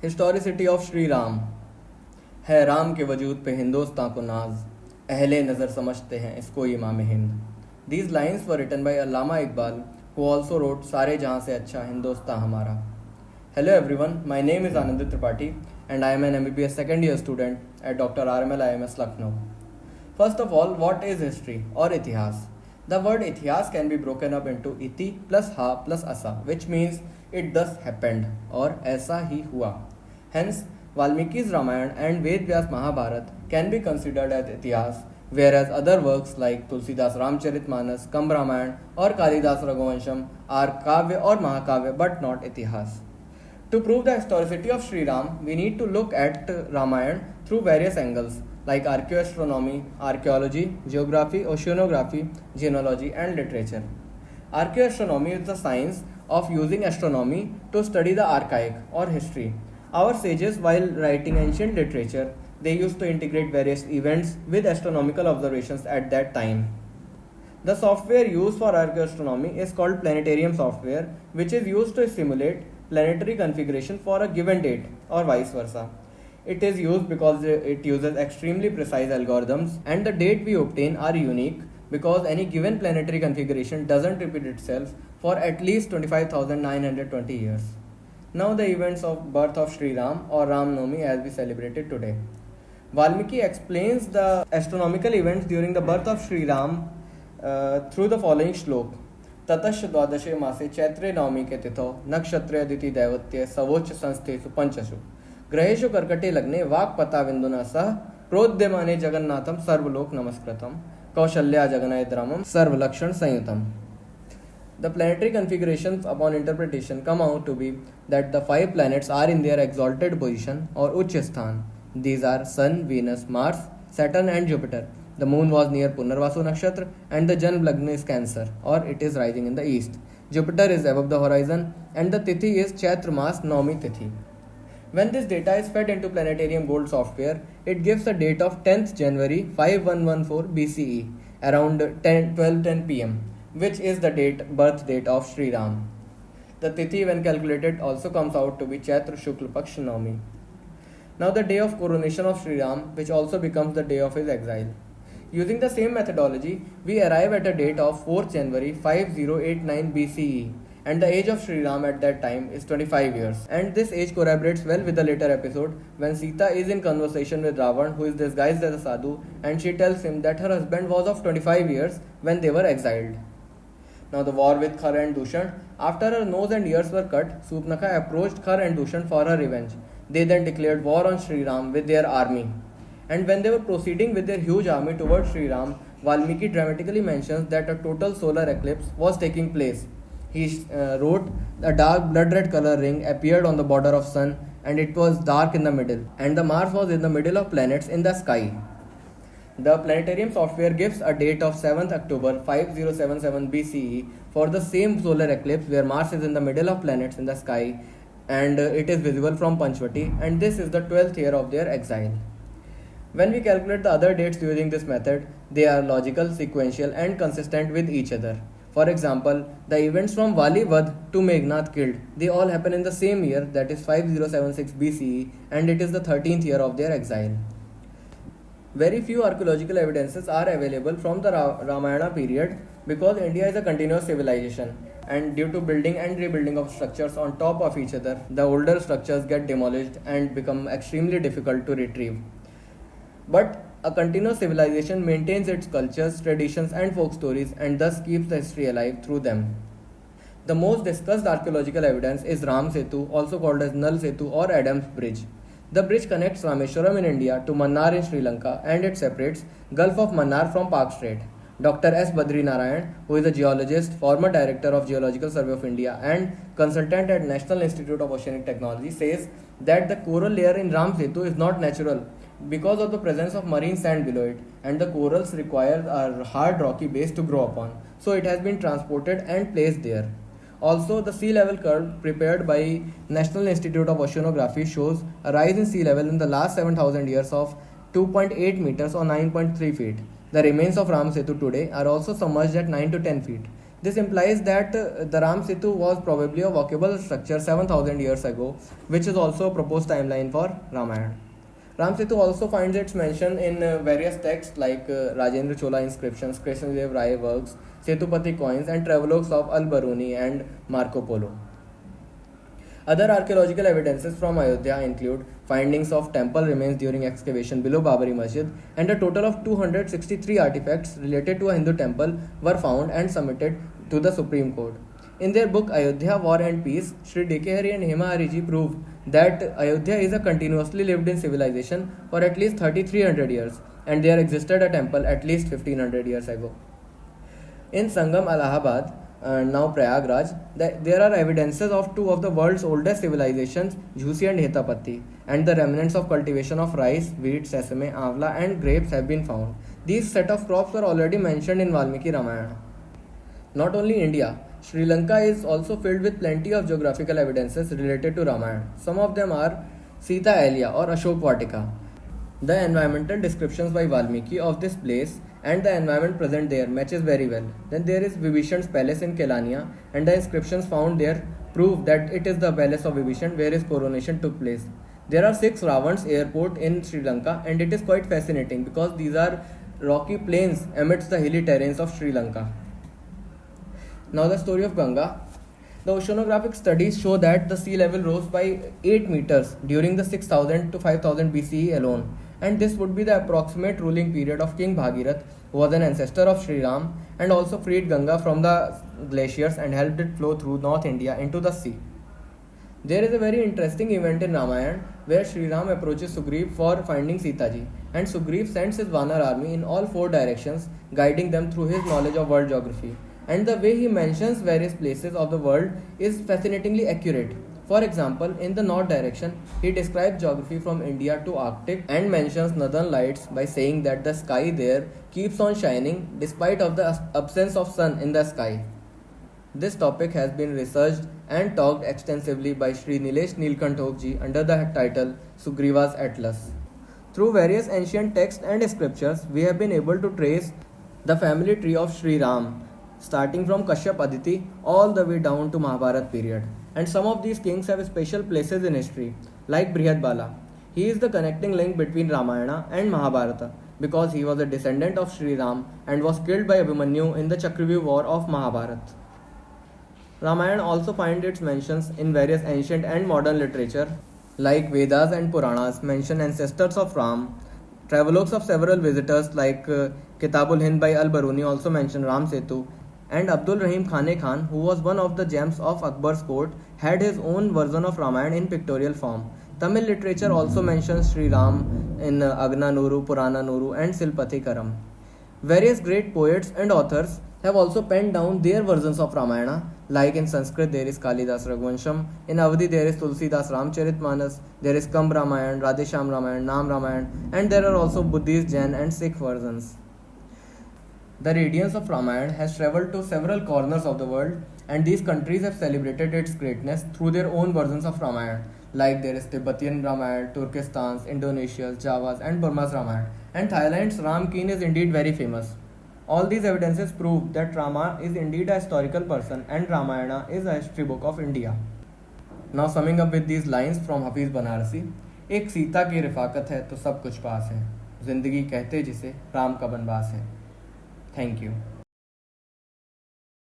Historicity of Shri Ram. है राम के वजूद पे हिंदुस्तान को नाज, अहले नज़र समझते हैं इसको इमाम हिंद। These lines were written by Allama Iqbal, who also wrote सारे जहाँ से अच्छा हिंदुस्तान हमारा। Hello everyone, my name is Anand Tripathi and I am an MBBS second year student at Dr. RML IMS Lucknow. First of all, what is history or इतिहास? The word इतिहास can be broken up into इति plus हा plus असा, which means it thus happened और ऐसा ही हुआ. Hence, Valmiki's Ramayana and Ved Vyas Mahabharat can be considered as इतिहास, whereas other works like Tulsidas Ramcharitmanas, Kamb Ramayana or Kalidas Raghuvansham are काव्य और महाकाव्य but not इतिहास. To prove the historicity of Sri Ram, we need to look at Ramayana through various angles like archaeoastronomy, archaeology, geography, oceanography, genealogy, and literature. Archaeoastronomy is the science of using astronomy to study the archaic or history. Our sages, while writing ancient literature, they used to integrate various events with astronomical observations at that time. The software used for archaeoastronomy is called planetarium software, which is used to simulate planetary configuration for a given date or vice versa. It is used because it uses extremely precise algorithms, and the date we obtain are unique because any given planetary configuration doesn't repeat itself for at least 25,920 years. Now the events of birth of Sri Ram or Ram Navami as we celebrate it today. Valmiki explains the astronomical events during the birth of Sri Ram through the following shlok. ततश्च द्वादशे मासे चैत्रे नवमी के तिथौ नक्षत्रे अदिति दैवत्य सवोच्च संस्थेषु पंचसु ग्रहेषु कर्कटे लग्ने वाक्पता विन्दुना सह प्रोद्यमाने जगन्नाथम सर्वलोक नमस्कृतम Kaushalya जगन्नाथरामम सर्वलक्षण संयुतम. The planetary configurations upon interpretation come out to be that the 5 planets are in their exalted position or uch sthan. These are Sun, Venus, Mars, Saturn and Jupiter. The moon was near Punarvasu Nakshatra and the Janm Lagna is Cancer or it is rising in the east. Jupiter is above the horizon and the Tithi is Chaitra Mas Navami Tithi. When this data is fed into Planetarium Gold software, it gives a date of 10th January 5114 BCE around 12:10 pm, which is the birth date of Sri Ram. The Tithi when calculated also comes out to be Chaitra Shukla Paksh Navami. Now the day of coronation of Sri Ram, which also becomes the day of his exile. Using the same methodology, we arrive at a date of 4th January 5089 BCE, and the age of Sri Ram at that time is 25 years. And this age corroborates well with the later episode when Sita is in conversation with Ravan, who is disguised as a sadhu, and she tells him that her husband was of 25 years when they were exiled. Now the war with Khar and Dushan. After her nose and ears were cut, Supnakha approached Khar and Dushan for her revenge. They then declared war on Sri Ram with their army. And when they were proceeding with their huge army towards Sri Ram, Valmiki dramatically mentions that a total solar eclipse was taking place. He wrote, a dark blood red color ring appeared on the border of sun and it was dark in the middle, and the Mars was in the middle of planets in the sky. The planetarium software gives a date of 7th October 5077 BCE for the same solar eclipse where Mars is in the middle of planets in the sky and it is visible from Panchvati, and this is the 12th year of their exile. When we calculate the other dates using this method, they are logical, sequential and consistent with each other. For example, the events from Vali Vadh to Meghnad killed, they all happen in the same year, that is 5076 BCE, and it is the 13th year of their exile. Very few archaeological evidences are available from the Ramayana period because India is a continuous civilization, and due to building and rebuilding of structures on top of each other, the older structures get demolished and become extremely difficult to retrieve. But a continuous civilization maintains its cultures, traditions and folk stories and thus keeps the history alive through them. The most discussed archaeological evidence is Ram Setu, also called as Nal Setu or Adam's Bridge. The bridge connects Rameshwaram in India to Mannar in Sri Lanka, and it separates Gulf of Mannar from Park Strait. Dr. S. Badri Narayan, who is a geologist, former director of Geological Survey of India and consultant at National Institute of Oceanic Technology, says that the coral layer in Ram Setu is not natural because of the presence of marine sand below it, and the corals require a hard rocky base to grow upon, so it has been transported and placed there. Also, the sea level curve prepared by National Institute of Oceanography shows a rise in sea level in the last 7,000 years of 2.8 meters or 9.3 feet. The remains of Ram Setu today are also submerged at 9 to 10 feet. This implies that the Ram Setu was probably a walkable structure 7,000 years ago, which is also a proposed timeline for Ramayana. Ram Setu also finds its mention in various texts like Rajendra Chola inscriptions, Krishnadev Rai works, Setupati coins, and travelogues of Al-Baruni and Marco Polo. Other archaeological evidences from Ayodhya include findings of temple remains during excavation below Babri Masjid, and a total of 263 artifacts related to a Hindu temple were found and submitted to the Supreme Court. In their book Ayodhya War and Peace, Sri D.K. Hari and Hema Hari proved that Ayodhya is a continuously lived in civilization for at least 3300 years, and there existed a temple at least 1500 years ago. In Sangam, Allahabad, now Prayagraj, there are evidences of two of the world's oldest civilizations, Jhusi and Hetapati, and the remnants of cultivation of rice, wheat, sesame, avla, and grapes have been found. These set of crops were already mentioned in Valmiki Ramayana. Not only India, Sri Lanka is also filled with plenty of geographical evidences related to Ramayana. Some of them are Sita Ahilya or Ashok Vatika. The environmental descriptions by Valmiki of this place and the environment present there matches very well. Then there is Vibhishan's palace in Kelania, and the inscriptions found there prove that it is the palace of Vibhishan where his coronation took place. There are 6 Ravans airport in Sri Lanka, and it is quite fascinating because these are rocky plains amidst the hilly terrains of Sri Lanka. Now the story of Ganga. The oceanographic studies show that the sea level rose by 8 meters during the 6000 to 5000 BCE alone, and this would be the approximate ruling period of King Bhagirath, who was an ancestor of Sri Ram and also freed Ganga from the glaciers and helped it flow through North India into the sea. There is a very interesting event in Ramayana where Sri Ram approaches Sugriv for finding Sita ji, and Sugriv sends his Vanar army in all 4 directions, guiding them through his knowledge of world geography. And the way he mentions various places of the world is fascinatingly accurate. For example, in the north direction, he describes geography from India to Arctic and mentions northern lights by saying that the sky there keeps on shining despite of the absence of sun in the sky. This topic has been researched and talked extensively by Sri Nilesh Neelkanthok ji under the title Sugriva's Atlas. Through various ancient texts and scriptures, we have been able to trace the family tree of Sri Ram, starting from Kashyap Aditi all the way down to Mahabharat period. And some of these kings have special places in history, like Brihadbala. He is the connecting link between Ramayana and Mahabharata because he was a descendant of Sri Ram and was killed by Abhimanyu in the Chakravyuh war of Mahabharata. Ramayana also finds its mentions in various ancient and modern literature, like Vedas and Puranas mention ancestors of Ram. Travelogues of several visitors like Kitabul Hind by Al-Baruni also mention Ram Setu, and Abdul Rahim Khane Khan, who was one of the gems of Akbar's court, had his own version of Ramayana in pictorial form. Tamil literature also mentions Sri Ram in Agna Nuru, Purana Nuru, and Silpati Karam. Various great poets and authors have also penned down their versions of Ramayana, like in Sanskrit there is Kalidas Raghuvansham, in Avadi there is Tulsidas Ramcharitmanas, there is Kamb Ramayana, Radhesham Ramayana, Nam Ramayana, and there are also Buddhist, Jain, and Sikh versions. The radiance of Ramayana has travelled to several corners of the world, and these countries have celebrated its greatness through their own versions of Ramayana, like there is Tibetan Ramayana, Turkestan's, Indonesia's, Java's, and Burma's Ramayana, and Thailand's Ram Keen is indeed very famous. All these evidences prove that Rama is indeed a historical person and Ramayana is a history book of India. Now summing up with these lines from Hafiz Banarasi, एक सीता की रिफाकत है तो सब कुछ पास है, जिंदगी कहते जिसे राम का बनवास है. Thank you.